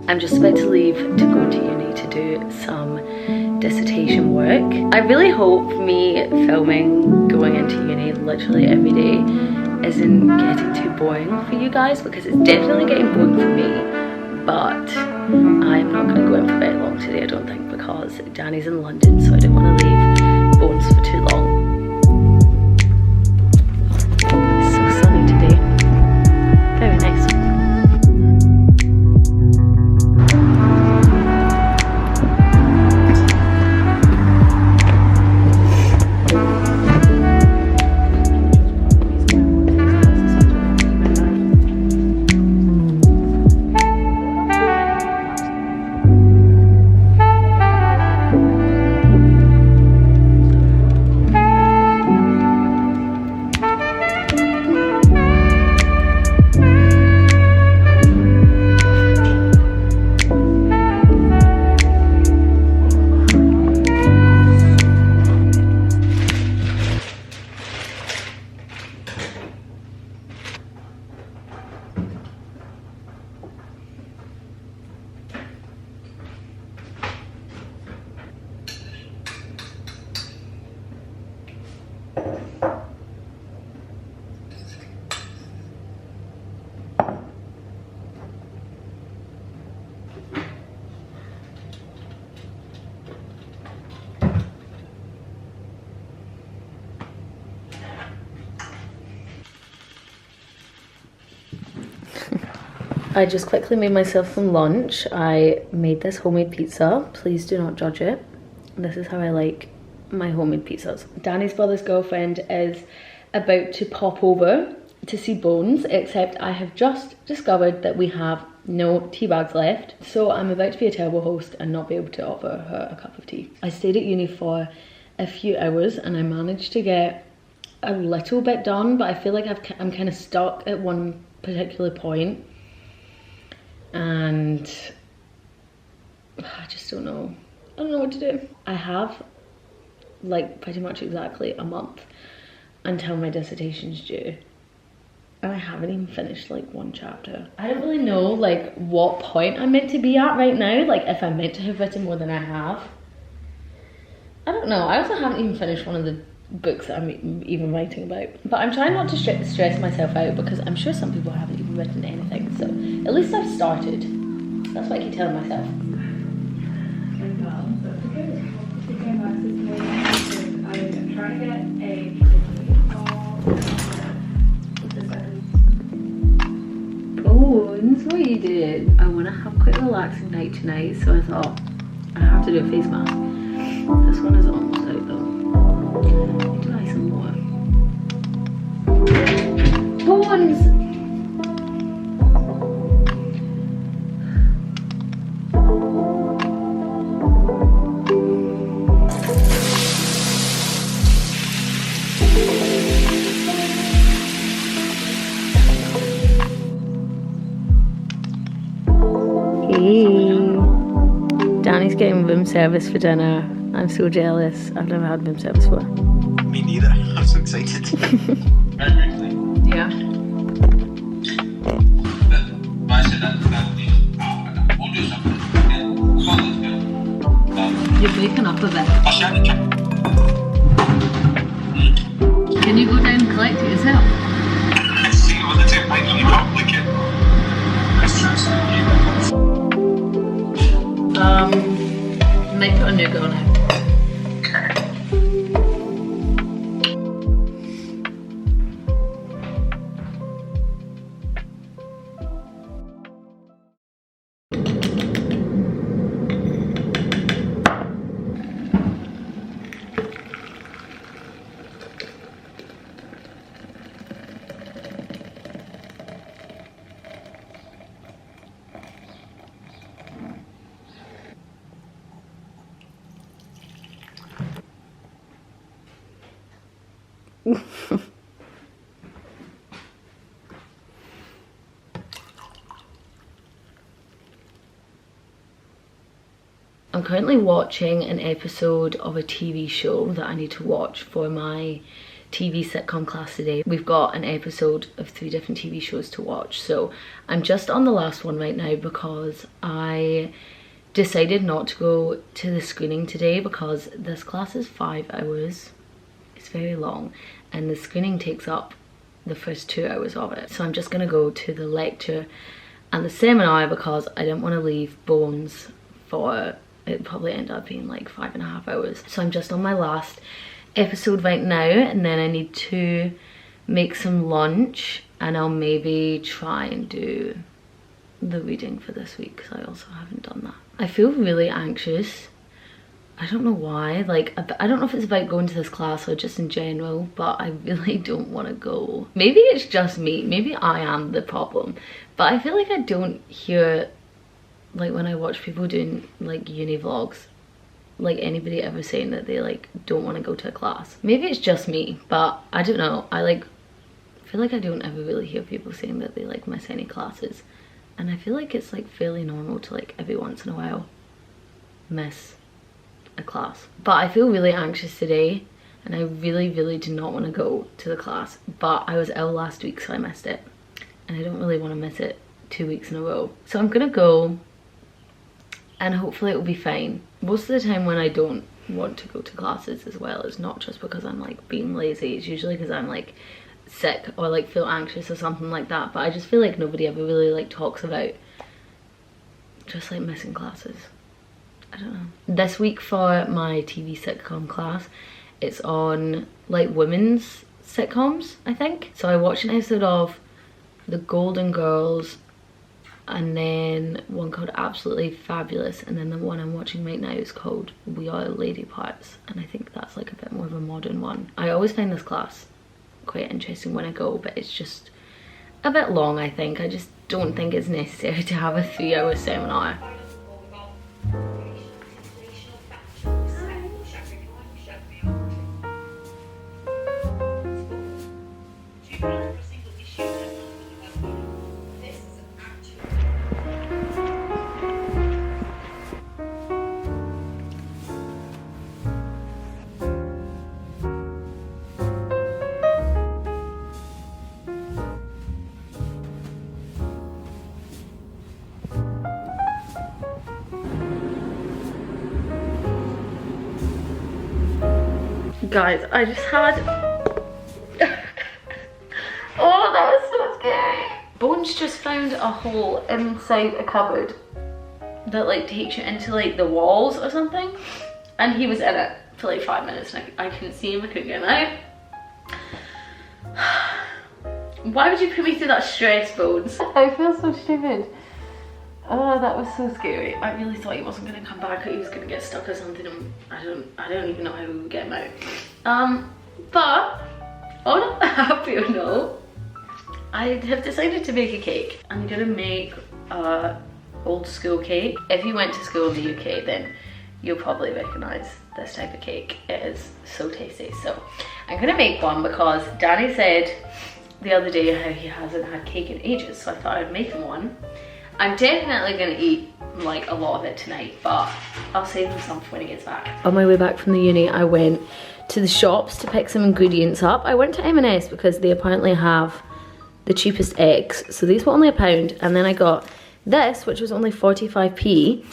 I'm just about to leave to go to uni to do some dissertation work. I really hope me filming going into uni literally every day isn't getting too boring for you guys, because it's definitely getting boring for me. But I'm not going to go in for very long today, I don't think, because Danny's in London, so I don't want to leave Bones for too long. It's so sunny today. Very nice. I just quickly made myself some lunch. I made this homemade pizza. Please do not judge it. This is how I like my homemade pizzas. Danny's brother's girlfriend is about to pop over to see Bones, except I have just discovered that we have no tea bags left. So I'm about to be a terrible host and not be able to offer her a cup of tea. I stayed at uni for a few hours and I managed to get a little bit done, but I feel like I'm kind of stuck at one particular point. And I just don't know. I don't know what to do. I have like pretty much exactly a month until my dissertation's due. And I haven't even finished like one chapter. I don't really know like what point I'm meant to be at right now. Like if I'm meant to have written more than I have. I don't know. I also haven't even finished one of the books that I'm even writing about. But I'm trying not to stress myself out, because I'm sure some people haven't even written anything. So at least I've started. That's what I keep telling myself. I'm trying to get a Bones, what you did? I want to have quite a relaxing night tonight, so I thought I have to do a face mask. This one is almost out though. I need to buy some more. Bones! Danny's getting room service for dinner. I'm so jealous. I've never had room service before. Me neither. I'm so excited. Yeah. You're breaking up a bit. Can you go down and collect it yourself? See what the tip might be complicated. Might put a nougat on it. I'm currently watching an episode of a TV show that I need to watch for my TV sitcom class today. We've got an episode of 3 different TV shows to watch, so I'm just on the last one right now because I decided not to go to the screening today because this class is 5 hours. It's very long, and the screening takes up the first 2 hours of it. So I'm just gonna go to the lecture and the seminar because I didn't want to leave bones for, it probably end up being like 5.5 hours. So I'm just on my last episode right now, and then I need to make some lunch, and I'll maybe try and do the reading for this week because I also haven't done that. I feel really anxious. I don't know why, like, I don't know if it's about going to this class or just in general, but I really don't want to go. Maybe it's just me, maybe I am the problem, but I feel like I don't hear, like when I watch people doing like uni vlogs, like anybody ever saying that they like don't want to go to a class. Maybe it's just me, but I don't know. I feel like I don't ever really hear people saying that they like miss any classes, and I feel like it's like fairly normal to like every once in a while miss a class. But I feel really anxious today, and I really do not want to go to the class, but I was ill last week so I missed it, and I don't really want to miss it 2 weeks in a row. So I'm gonna go, and hopefully it will be fine. Most of the time when I don't want to go to classes as well, it's not just because I'm like being lazy, it's usually because I'm like sick or like feel anxious or something like that. But I just feel like nobody ever really like talks about just like missing classes. I don't know. This week for my TV sitcom class, it's on like women's sitcoms, I think. So I watched an episode of The Golden Girls, and then one called Absolutely Fabulous, and then the one I'm watching right now is called We Are Lady Parts, and I think that's like a bit more of a modern one. I always find this class quite interesting when I go, but it's just a bit long, I think. I just don't think it's necessary to have a 3-hour seminar. Guys, I just had oh, that was so scary. Bones just found a hole inside a cupboard that like takes you into like the walls or something, and he was in it for like 5 minutes and I couldn't see him, I couldn't get him out. Why would you put me through that stress, Bones? I feel so stupid. Oh, that was so scary. I really thought he wasn't gonna come back, or he was gonna get stuck or something, and I don't even know how we would get him out. But on a happier note, I have decided to make a cake. I'm gonna make a old school cake. If you went to school in the UK, then you'll probably recognise this type of cake. It is so tasty. So I'm gonna make one because Danny said the other day how he hasn't had cake in ages, so I thought I'd make him one. I'm definitely gonna eat like a lot of it tonight, but I'll save him some for when he gets back. On my way back from the uni, I went to the shops to pick some ingredients up. I went to M&S because they apparently have the cheapest eggs. So these were only £1, and then I got this, which was only 45p.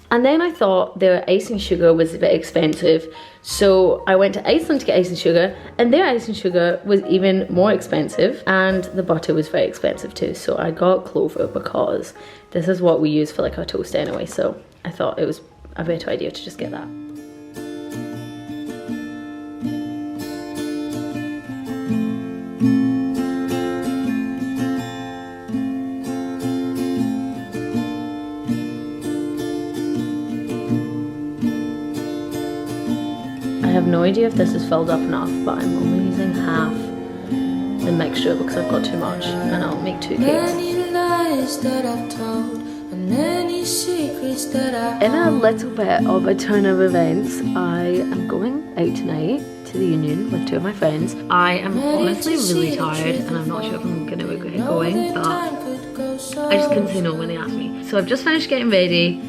And then I thought their icing sugar was a bit expensive, so I went to Iceland to get icing sugar, and their icing sugar was even more expensive, and the butter was very expensive too. So I got Clover because this is what we use for like our toast anyway, so I thought it was a better idea to just get that. I have no idea if this is filled up enough, but I'm only using half the mixture because I've got too much, and I'll make 2 cakes. In a little bit of a turn of events, I am going out tonight to the Union with 2 of my friends. I am honestly really tired, and I'm not sure if I'm going to regret going, but I just couldn't say no when they asked me. So I've just finished getting ready.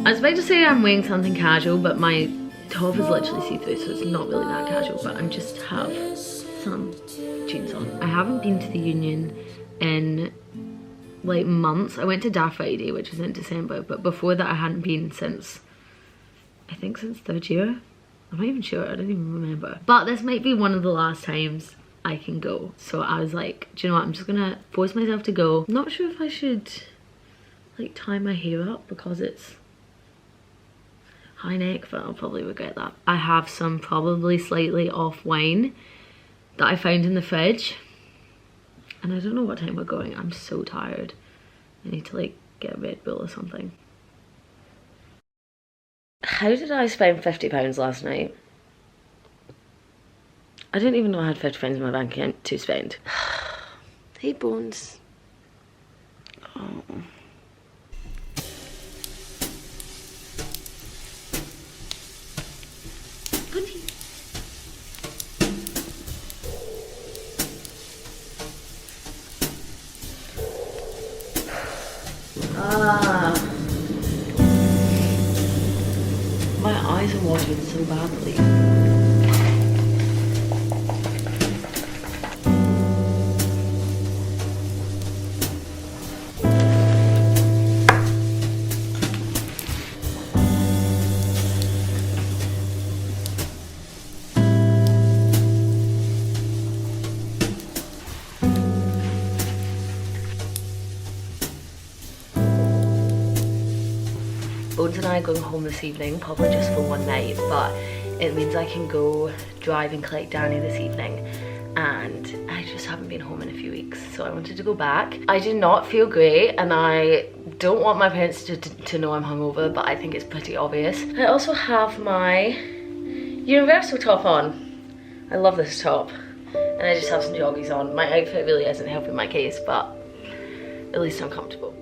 I was about to say I'm wearing something casual, but my top is literally see-through, so it's not really that casual, but I just have some jeans on. I haven't been to the Union in like months. I went to Daft Friday, which was in December, but before that I hadn't been since, I think since 3rd year. I'm not even sure, I don't even remember. But this might be one of the last times I can go. So I was like, do you know what, I'm just gonna force myself to go. I'm not sure if I should like tie my hair up because it's high neck, but I'll probably regret that. I have some probably slightly off wine that I found in the fridge. And I don't know what time we're going. I'm so tired. I need to like get a Red Bull or something. How did I spend £50 last night? I didn't even know I had £50 in my bank account to spend. Hey Bones. Oh. Bunny. My eyes are watering so badly. Bones and I are going home this evening, probably just for one night, but it means I can go drive and collect Danny this evening, and I just haven't been home in a few weeks, so I wanted to go back. I do not feel great, and I don't want my parents to know I'm hungover, but I think it's pretty obvious. I also have my Universal top on. I love this top, and I just have some joggies on. My outfit really isn't helping my case, but at least I'm comfortable.